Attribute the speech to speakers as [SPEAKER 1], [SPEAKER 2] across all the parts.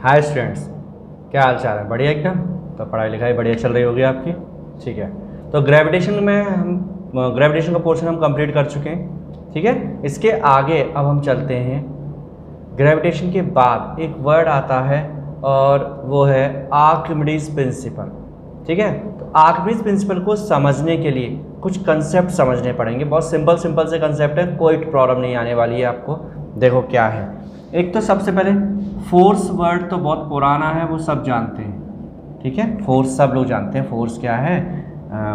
[SPEAKER 1] Hi students, क्या हाल चाल है? बढ़िया एकदम। तो पढ़ाई लिखाई बढ़िया चल रही होगी आपकी। ठीक है, तो ग्रेविटेशन में हम ग्रेविटेशन का पोर्शन हम कंप्लीट कर चुके हैं। ठीक है, इसके आगे अब हम चलते हैं। ग्रेविटेशन के बाद एक वर्ड आता है और वो है आर्किमिडीज प्रिंसिपल। ठीक है, तो आर्किमिडीज प्रिंसिपल को समझने के लिए कुछ कंसेप्ट समझने पड़ेंगे। बहुत सिंपल से कंसेप्ट है, कोई प्रॉब्लम नहीं आने वाली है आपको। देखो क्या है। एक तो सबसे पहले फोर्स वर्ड तो बहुत पुराना है, वो सब जानते हैं। ठीक है, फोर्स सब लोग जानते हैं। फोर्स क्या है?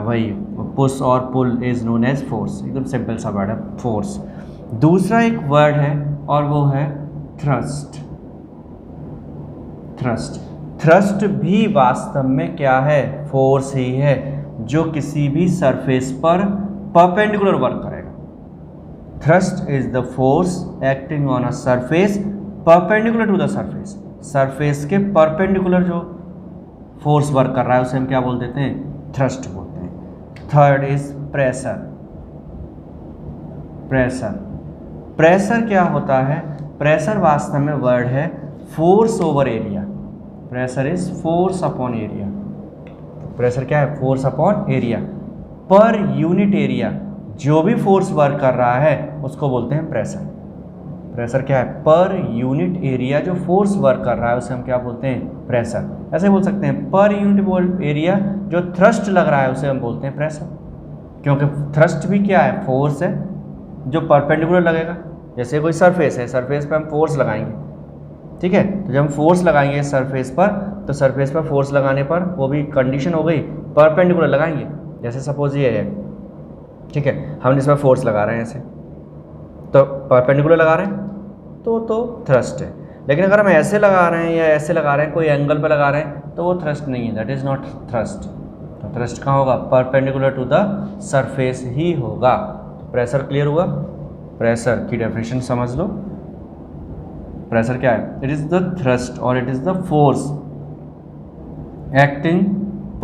[SPEAKER 1] वही पुश और pull is known as force. एकदम सिंपल सा वर्ड है फोर्स। दूसरा एक वर्ड है और वो है थ्रस्ट। थ्रस्ट भी वास्तव में क्या है? फोर्स ही है, जो किसी भी सरफेस पर परपेंडिकुलर वर्क करेगा। Thrust is the force acting on a surface perpendicular to the surface. Surface के परपेंडिकुलर जो फोर्स वर्क कर रहा है उसे हम क्या बोल देते हैं? थ्रस्ट बोलते हैं। Third is pressure. प्रेशर क्या होता है? प्रेशर वास्तव में वर्ड है force over area. Pressure is force upon area. Pressure क्या है? Force upon area. पर यूनिट एरिया जो भी फोर्स वर्क कर रहा है उसको बोलते हैं प्रेशर। प्रेशर क्या है? पर यूनिट एरिया जो फोर्स वर्क कर रहा है उसे हम क्या बोलते हैं? प्रेशर। ऐसे बोल सकते हैं, पर यूनिट एरिया जो थ्रस्ट लग रहा है उसे हम बोलते हैं प्रेशर। क्योंकि थ्रस्ट भी क्या है? फोर्स है जो परपेंडिकुलर लगेगा। जैसे कोई सरफेस है, सरफेस पर हम फोर्स लगाएंगे। ठीक है, तो जब हम फोर्स लगाएंगे सरफेस पर, तो सरफेस पर फोर्स लगाने पर वो भी कंडीशन हो गई, परपेंडिकुलर लगाएंगे। जैसे सपोज ये है, ठीक है, हम इसमें फोर्स लगा रहे हैं ऐसे, तो परपेंडिकुलर लगा रहे हैं तो थ्रस्ट है। लेकिन अगर हम ऐसे लगा रहे हैं या ऐसे लगा रहे हैं, कोई एंगल पे लगा रहे हैं, तो वो थ्रस्ट नहीं है, दैट इज़ नॉट थ्रस्ट। तो थ्रस्ट कहाँ होगा? परपेंडिकुलर टू द सरफेस ही होगा। तो प्रेशर क्लियर हुआ? प्रेशर की डेफिनेशन समझ लो। प्रेशर क्या है? इट इज़ द थ्रस्ट और it is the force acting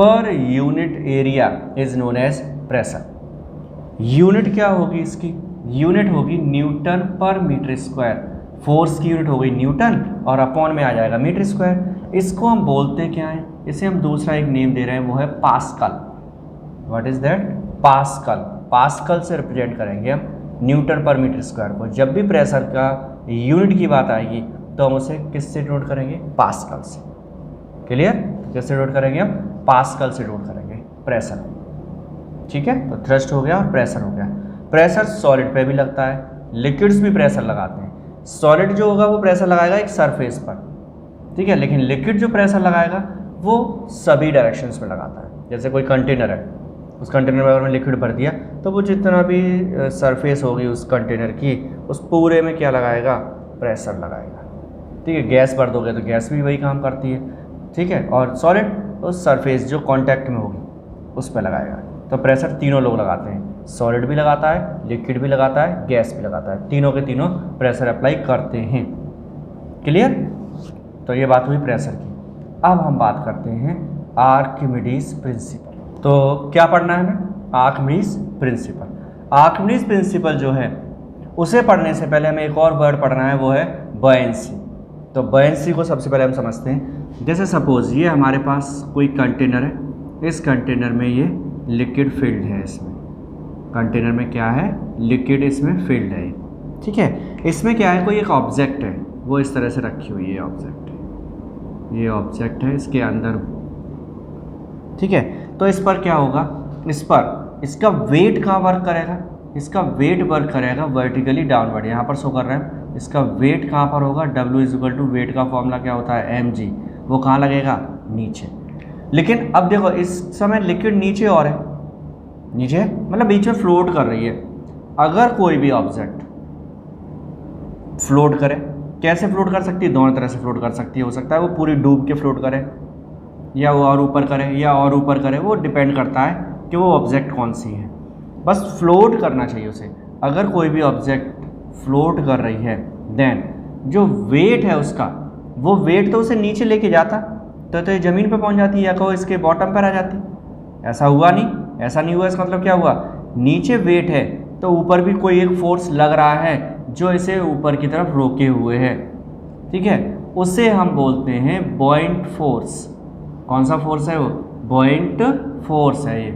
[SPEAKER 1] per unit area is known as pressure. Unit क्या होगी इसकी? यूनिट होगी newton per metre square. Force की यूनिट हो गई न्यूटन और अपॉन में आ जाएगा मीटर स्क्वायर। इसको हम बोलते क्या है? इसे हम दूसरा एक नेम दे रहे हैं, वो है pascal. What is that? Pascal. Pascal से रिप्रेजेंट करेंगे हम न्यूटन पर मीटर स्क्वायर को। जब भी प्रेशर का यूनिट की बात आएगी तो हम उसे किससे डिनोट करेंगे? पास्कल से। क्लियर? किससे डिनोट करेंगे हम? पास्कल से डिनोट करेंगे प्रेशर। ठीक है, तो थ्रस्ट हो गया और प्रेशर हो गया। प्रेशर सॉलिड पे भी लगता है, लिक्विड्स भी प्रेशर लगाते हैं। सॉलिड जो होगा वो प्रेशर लगाएगा एक सरफेस पर, ठीक है, लेकिन लिक्विड जो प्रेशर लगाएगा वो सभी डायरेक्शंस में लगाता है। जैसे कोई कंटेनर है, उस कंटेनर में अगर मैंने लिक्विड भर दिया तो वो जितना भी सरफेस होगी उस कंटेनर की, उस पूरे में क्या लगाएगा? प्रेशर लगाएगा। ठीक है, गैस भर दोगे तो गैस भी वही काम करती है। ठीक है, और सॉलिड उस सरफेस जो कॉन्टैक्ट में होगी उस पर लगाएगा। तो प्रेशर तीनों लोग लगाते हैं, सॉलिड भी लगाता है, लिक्विड भी लगाता है, गैस भी लगाता है। तीनों के तीनों प्रेशर अप्लाई करते हैं। क्लियर? तो ये बात हुई प्रेशर की। अब हम बात करते हैं आर्किमिडीज प्रिंसिपल। तो क्या पढ़ना है हमें? Archimedes principal. आर्किमिडीज प्रिंसिपल जो है उसे पढ़ने से पहले हमें एक और वर्ड पढ़ना है, वो है बॉयंसी। तो बॉयंसी को सबसे पहले हम समझते हैं। जैसे सपोज ये हमारे पास कोई कंटेनर है, इस कंटेनर में ये लिक्विड फिल्ड है। इसमें कंटेनर में क्या है? लिक्विड इसमें फिल्ड है। ठीक है, इसमें क्या है? कोई एक ऑब्जेक्ट है, वो इस तरह से रखी हुई है। ऑब्जेक्ट, ये ऑब्जेक्ट है इसके अंदर। ठीक है, तो इस पर क्या होगा? इस पर इसका वेट कहाँ वर्क करेगा? इसका वेट वर्क करेगा वर्टिकली डाउनवर्ड। यहाँ पर शो कर रहे हैं, इसका वेट कहाँ पर होगा? W is equal to weight का फॉर्मूला क्या होता है? mg। वो कहाँ लगेगा? नीचे। लेकिन अब देखो इस समय लिक्विड नीचे और है, नीचे मतलब बीच में फ्लोट कर रही है। अगर कोई भी ऑब्जेक्ट फ्लोट करे, कैसे फ्लोट कर सकती है? दोनों तरह से फ्लोट कर सकती है। हो सकता है वो पूरी डूब के फ्लोट करे, या वो और ऊपर करे, या और ऊपर करे। वो डिपेंड करता है कि वो ऑब्जेक्ट कौन सी है। बस फ्लोट करना चाहिए उसे। अगर कोई भी ऑब्जेक्ट फ्लोट कर रही है, देन जो वेट है उसका, वो वेट तो उसे नीचे लेके जाता, तो ये ज़मीन पे पहुंच जाती है, या कहो इसके बॉटम पर आ जाती। ऐसा हुआ नहीं, ऐसा नहीं हुआ। इसका मतलब क्या हुआ? नीचे वेट है तो ऊपर भी कोई एक फोर्स लग रहा है जो इसे ऊपर की तरफ रोके हुए है। ठीक है, उसे हम बोलते हैं बॉइंट फोर्स। कौन सा फोर्स है वो? बॉइंट फोर्स है ये,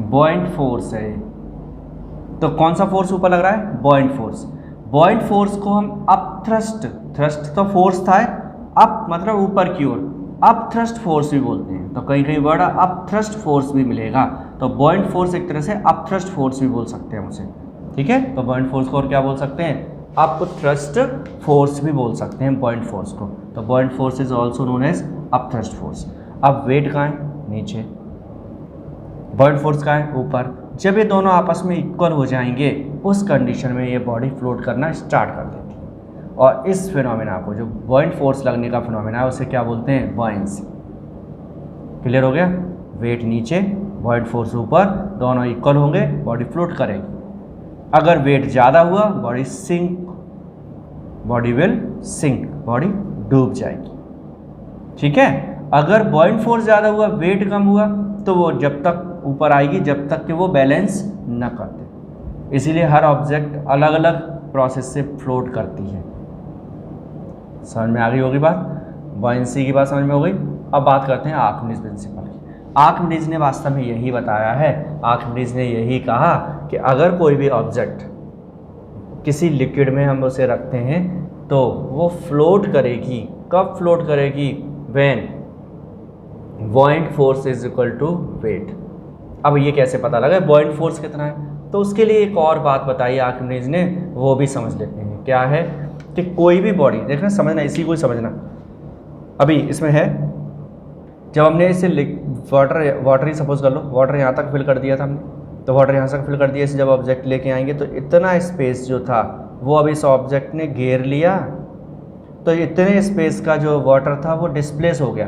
[SPEAKER 1] बॉइंट फोर्स है ये। तो कौन सा फोर्स ऊपर लग रहा है? बॉइंट फोर्स। बॉइंट फोर्स को हम अप थ्रस्ट, थ्रस्ट तो फोर्स था, अप मतलब ऊपर की ओर, अप थ्रस्ट फोर्स भी बोलते हैं। तो कहीं कहीं वर्ड अप थ्रस्ट फोर्स भी मिलेगा। तो बॉइंट फोर्स एक तरह से अप थ्रस्ट फोर्स भी बोल सकते हैं उसे, ठीक है। तो बॉइंट फोर्स को और क्या बोल सकते हैं? अप थ्रस्ट फोर्स भी बोल सकते हैं बॉइंट फोर्स को। तो buoyant force is also known as up thrust force. अब वेट कहाँ है? नीचे। बॉइंट फोर्स कहाँ है? ऊपर। जब ये दोनों आपस में इक्वल हो जाएंगे उस कंडीशन में ये बॉडी फ्लोट करना स्टार्ट कर देती है। और इस फिनोमेना को, जो बॉइंट फोर्स लगने का फिनोमेना है, उसे क्या बोलते हैं? बॉयंसी। क्लियर हो गया? वेट नीचे, बॉइंट फोर्स ऊपर, दोनों इक्वल होंगे, बॉडी फ्लोट करेगी। अगर वेट ज़्यादा हुआ body sink, body will sink, body डूब जाएगी, ठीक है। अगर बॉइंट फोर्स ज़्यादा हुआ, वेट कम हुआ, तो वो जब तक ऊपर आएगी जब तक कि वो बैलेंस न कर दे। इसीलिए हर ऑब्जेक्ट अलग अलग प्रोसेस से फ्लोट करती है। समझ में आ गई होगी बात? बॉयंसी की बात समझ में हो गई। अब बात करते हैं आर्किमिडीज प्रिंसिपल की। आर्किमिडीज ने वास्तव में यही बताया है, आर्किमिडीज ने यही कहा कि अगर कोई भी ऑब्जेक्ट किसी लिक्विड में हम उसे रखते हैं तो वो फ्लोट करेगी। कब फ्लोट करेगी? When buoyant force is equal to weight. अब ये कैसे पता लगा बॉइंट फोर्स कितना है? तो उसके लिए एक और बात बताई आर्किमिडीज ने, वो भी समझ लेते हैं। क्या है कि कोई भी बॉडी, देखना समझना, इसी को ही समझना। अभी इसमें है, जब हमने इसे वाटर ही सपोज कर लो, वाटर यहाँ तक फिल कर दिया था हमने, तो वाटर यहाँ तक फिल कर दिया। इसे जब ऑब्जेक्ट लेके आएंगे तो इतना स्पेस जो था वो अब इस ऑब्जेक्ट ने घेर लिया, तो इतने स्पेस का जो वाटर था वो डिस्प्लेस हो गया।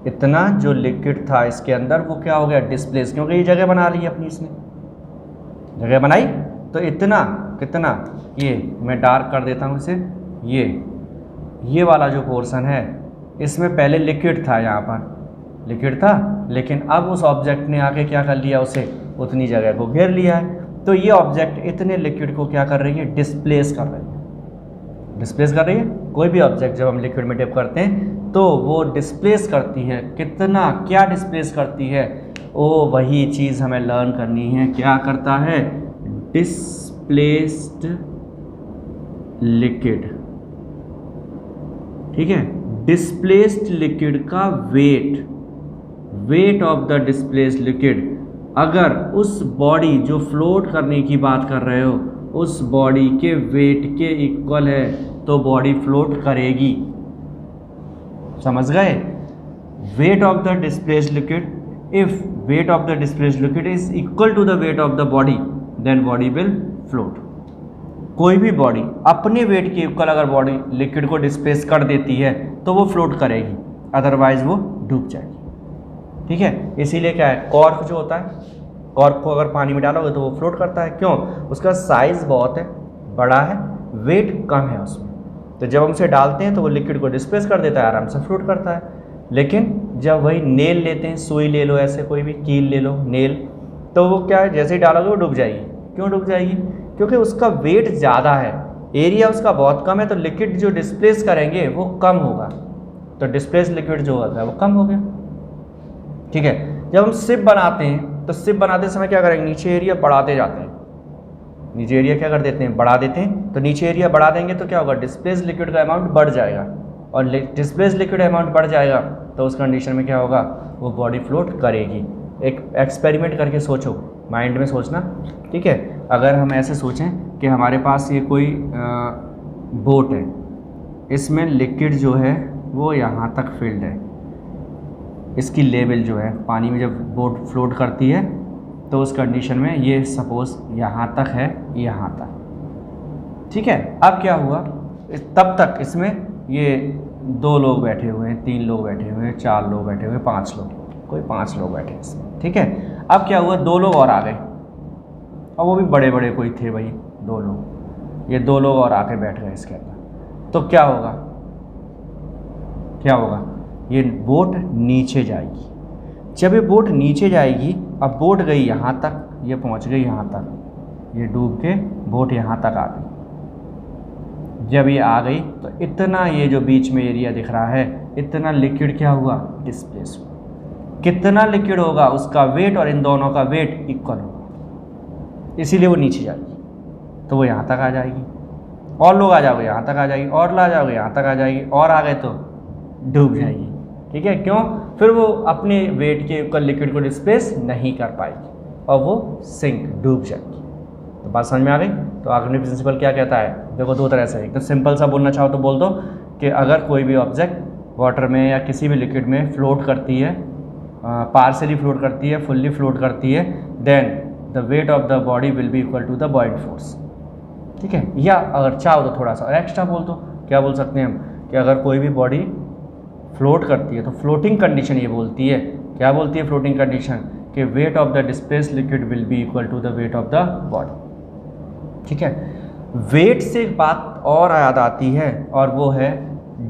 [SPEAKER 1] इतना जो लिक्विड था इसके अंदर वो क्या हो गया? डिस्प्लेस, क्योंकि ये जगह बना ली अपनी, इसने जगह बनाई। तो इतना कितना, ये मैं डार्क कर देता हूँ इसे, ये वाला जो पोर्शन है इसमें पहले लिक्विड था, यहाँ पर लिक्विड था, लेकिन अब उस ऑब्जेक्ट ने आके क्या कर लिया? उसे उतनी जगह को घेर लिया है। तो ये ऑब्जेक्ट इतने लिक्विड को क्या कर रही है? डिस्प्लेस कर रही है। डिस्प्लेस कर रही है। कोई भी ऑब्जेक्ट जब हम लिक्विड में डिप करते हैं तो वो डिस्प्लेस करती है। कितना, क्या डिस्प्लेस करती है? ओ वही चीज़ हमें लर्न करनी है। क्या करता है? डिस्प्लेस्ड लिक्विड, ठीक है। डिस्प्लेस्ड लिक्विड का wait of the displaced liquid, अगर उस बॉडी जो फ्लोट करने की बात कर रहे हो उस बॉडी के वेट के इक्वल है तो बॉडी फ्लोट करेगी। समझ गए? Weight of the displaced liquid, if weight of the displaced liquid is equal to the weight of the body then body will float. कोई भी बॉडी अपने वेट के इक्वल अगर बॉडी लिक्विड को डिस्प्लेस कर देती है तो वो फ्लोट करेगी, अदरवाइज वो डूब जाएगी, ठीक है। इसीलिए क्या है, कॉर्क जो होता है, कॉर्क को अगर पानी में डालोगे तो वो फ्लोट करता है। क्यों? उसका साइज़ बहुत है, बड़ा है, वेट कम है उसमें, तो जब हम उसे डालते हैं तो वो लिक्विड को डिस्प्लेस कर देता है, आराम से फ्लोट करता है। लेकिन जब वही नेल लेते हैं, सुई ले लो, ऐसे कोई भी कील ले लो, नेल, तो वो क्या है, जैसे ही डालोगे वो डूब जाएगी। क्यों डूब जाएगी? क्योंकि उसका वेट ज़्यादा है, एरिया उसका बहुत कम है, तो लिक्विड जो डिस्प्लेस करेंगे वो कम होगा, तो डिस्प्लेस लिक्विड जो होता है वो कम हो गया, ठीक है। जब हम शिप बनाते हैं तो शिप बनाते समय क्या करेंगे? नीचे एरिया बढ़ाते जाते हैं, नीचे एरिया क्या कर देते हैं? बढ़ा देते हैं। तो नीचे एरिया बढ़ा देंगे तो क्या होगा? डिस्प्लेस लिक्विड का अमाउंट बढ़ जाएगा, और डिस्प्लेस लिक्विड अमाउंट बढ़ जाएगा तो उस कंडीशन में क्या होगा? वो बॉडी फ्लोट करेगी। एक एक्सपेरिमेंट करके सोचो, माइंड में सोचना, ठीक है। अगर हम ऐसे सोचें कि हमारे पास ये कोई बोट है, इसमें लिक्विड जो है वो यहाँ तक फिल्ड है, इसकी लेवल जो है पानी में जब बोट फ्लोट करती है तो उस कंडीशन में ये सपोज यहाँ तक है, यहाँ तक, ठीक है। अब क्या हुआ? तब तक इसमें ये 2 लोग बैठे हुए हैं, 3 लोग बैठे हुए हैं, 4 लोग बैठे हुए हैं, 5 लोग, कोई 5 लोग बैठे हैं इसमें, ठीक है। अब क्या हुआ? 2 लोग और आ गए, और वो भी बड़े बड़े कोई थे भाई, 2 लोग, ये 2 लोग और आके बैठ गए इसके अंदर, तो क्या होगा? क्या होगा? ये बोट नीचे जाएगी। जब ये बोट नीचे जाएगी, अब बोट गई यहाँ तक, ये पहुँच गई यहाँ तक, ये डूब के बोट यहाँ तक आ गई, जब ये आ गई तो इतना ये जो बीच में एरिया दिख रहा है, इतना लिक्विड क्या हुआ, डिस्प्लेस हुआ। कितना लिक्विड होगा, उसका वेट और इन दोनों का वेट इक्वल होगा, इसीलिए वो नीचे जाएगी। तो वो यहाँ तक आ जाएगी, और लोग आ जाओगे यहाँ तक आ जाएगी, और ला जाओगे यहाँ तक आ जाएगी, और आ गए तो डूब जाएगी। ठीक है, क्यों? फिर वो अपने वेट के इक्वल लिक्विड को डिस्प्लेस नहीं कर पाएगी और वो सिंक, डूब जाएगी। तो बात समझ में आ गई। तो आर्किमिडीज प्रिंसिपल क्या कहता है, देखो दो तरह से, एक तो सिंपल सा बोलना चाहो तो बोल दो कि अगर कोई भी ऑब्जेक्ट वाटर में या किसी भी लिक्विड में फ्लोट करती है, पार्शियली फ्लोट करती है, फुल्ली फ्लोट करती है, then the weight of the body will be equal to the buoyant force. ठीक है, या अगर चाहो तो थोड़ा सा एक्स्ट्रा बोल दो, क्या बोल सकते हैं हम कि अगर कोई भी बॉडी फ्लोट करती है तो फ्लोटिंग कंडीशन ये बोलती है, क्या बोलती है फ्लोटिंग कंडीशन, कि weight of the displaced liquid will be equal to the weight of the body. ठीक है, वेट से एक बात और याद आती है और वो है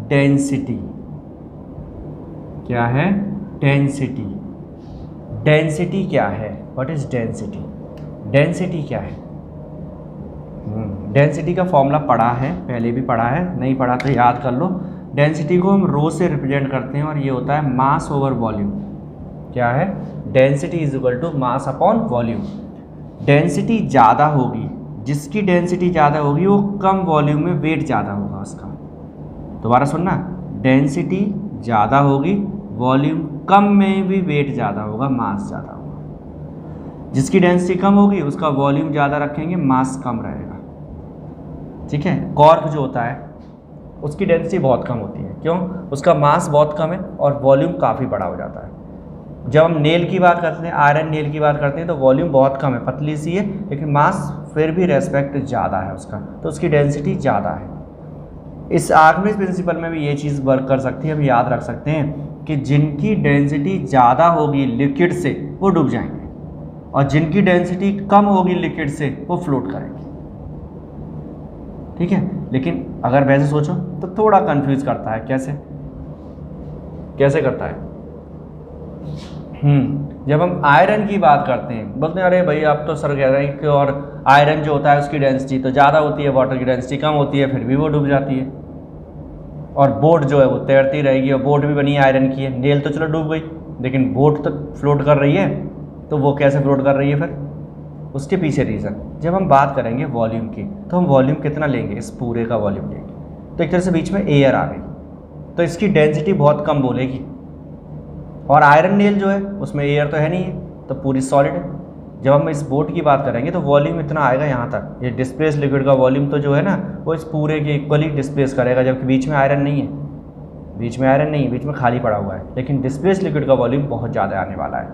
[SPEAKER 1] डेंसिटी। क्या है? डेंसिटी। डेंसिटी क्या है? What is density? डेंसिटी क्या है? डेंसिटी का फॉर्मूला पढ़ा है, पहले भी पढ़ा है, नहीं पढ़ा तो याद कर लो। डेंसिटी को हम रो से रिप्रेजेंट करते हैं और ये होता है मास ओवर वॉल्यूम। क्या है? Density is equal to mass upon volume. Density ज़्यादा होगी, जिसकी डेंसिटी ज़्यादा होगी वो कम वॉल्यूम में वेट ज़्यादा होगा उसका। दोबारा सुनना, डेंसिटी ज़्यादा होगी, वॉल्यूम कम में भी वेट ज़्यादा होगा, मास ज़्यादा होगा। जिसकी डेंसिटी कम होगी उसका वॉल्यूम ज़्यादा रखेंगे, मास कम रहेगा। ठीक है, कॉर्क जो होता है उसकी डेंसिटी बहुत कम होती है, क्यों? उसका मास बहुत कम है और वॉल्यूम काफ़ी बड़ा हो जाता है। जब हम नेल की बात करते हैं, आयरन नेल की बात करते हैं, तो वॉल्यूम बहुत कम है, पतली सी है, लेकिन मास फिर भी रेस्पेक्ट ज़्यादा है उसका, तो उसकी डेंसिटी ज़्यादा है। इस आर्किमिडीज प्रिंसिपल में भी ये चीज़ वर्क कर सकती है। हम याद रख सकते हैं कि जिनकी डेंसिटी ज़्यादा होगी लिक्विड से वो डूब जाएंगे, और जिनकी डेंसिटी कम होगी लिक्विड से वो फ्लोट करेंगे। ठीक है, लेकिन अगर वैसे सोचो तो थोड़ा कंफ्यूज करता है। कैसे कैसे करता है? जब हम आयरन की बात करते हैं, बोलते हैं अरे भाई आप तो सर कह रहे हैं कि और आयरन जो होता है उसकी डेंसिटी तो ज़्यादा होती है, वाटर की डेंसिटी कम होती है, फिर भी वो डूब जाती है। और बोट जो है वो तैरती रहेगी, और बोट भी बनी आयरन की है। नेल तो चलो डूब गई, लेकिन बोट तो फ्लोट कर रही है, तो वो कैसे फ्लोट कर रही है फिर? उसके पीछे रीज़न, जब हम बात करेंगे वॉल्यूम की, तो हम वॉल्यूम कितना लेंगे? इस पूरे का वॉल्यूम लेंगे। तो एक तरह से बीच में एयर आ गई, तो इसकी डेंसिटी बहुत कम बोलेगी। और आयरन नेल जो है उसमें एयर तो है नहीं है, तो पूरी सॉलिड है। जब हम इस बोट की बात करेंगे तो वॉल्यूम इतना आएगा यहाँ तक। ये डिस्प्लेस लिक्विड का वॉल्यूम तो जो है ना वो इस पूरे के इक्वली डिस्प्लेस करेगा, जबकि बीच में आयरन नहीं है, बीच में आयरन नहीं है, बीच में खाली पड़ा हुआ है। लेकिन डिस्प्लेस लिक्विड का वॉल्यूम बहुत ज़्यादा आने वाला है,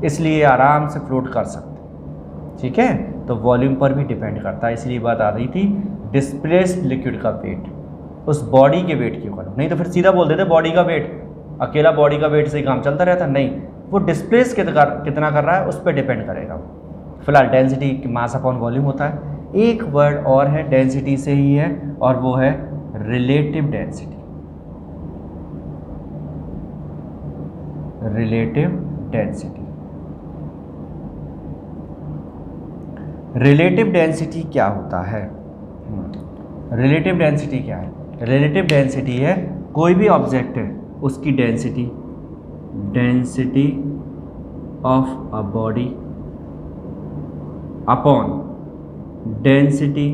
[SPEAKER 1] इसलिए आराम से फ्लोट कर सकते। ठीक है, तो वॉल्यूम पर भी डिपेंड करता है। इसलिए बात आ रही थी डिस्प्लेस्ड लिक्विड का वेट उस बॉडी के वेट के ऊपर। नहीं तो फिर सीधा बोल देते बॉडी का वेट, अकेला बॉडी का वेट से ही काम चलता रहता। नहीं, वो डिस्प्लेस कितना कर रहा है उस पर डिपेंड करेगा। फिलहाल डेंसिटी मास अपॉन वॉल्यूम होता है। एक वर्ड और है डेंसिटी से ही है, और वो है relative density. Relative density. Relative density क्या होता है? रिलेटिव डेंसिटी क्या है? रिलेटिव डेंसिटी है कोई भी ऑब्जेक्ट है उसकी density of a body upon density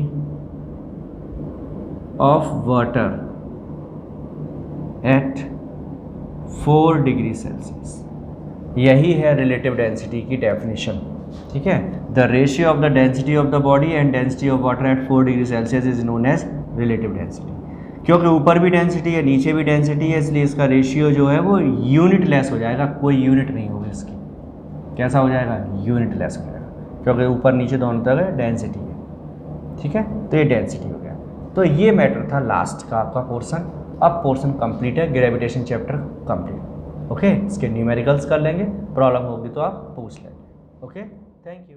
[SPEAKER 1] of water at 4 degree Celsius. यही है रिलेटिव डेंसिटी की डेफिनेशन। ठीक है, the ratio of the density of the body and density of water at 4 degree Celsius is known as relative density. क्योंकि ऊपर भी density है, नीचे भी डेंसिटी है, इसलिए इसका रेशियो जो है वो यूनिट लेस हो जाएगा, कोई यूनिट नहीं होगी इसकी। कैसा हो जाएगा? यूनिट लेस हो जाएगा, क्योंकि ऊपर नीचे दोनों तरह डेंसिटी है। ठीक है, तो ये डेंसिटी हो गया। तो ये मैटर था लास्ट का आपका पोर्शन। अब पोर्शन कंप्लीट है, ग्रेविटेशन चैप्टर कंप्लीट। ओके, इसके न्यूमेरिकल्स कर लेंगे, प्रॉब्लम होगी तो आप पूछ लेंगे। Okay, thank you.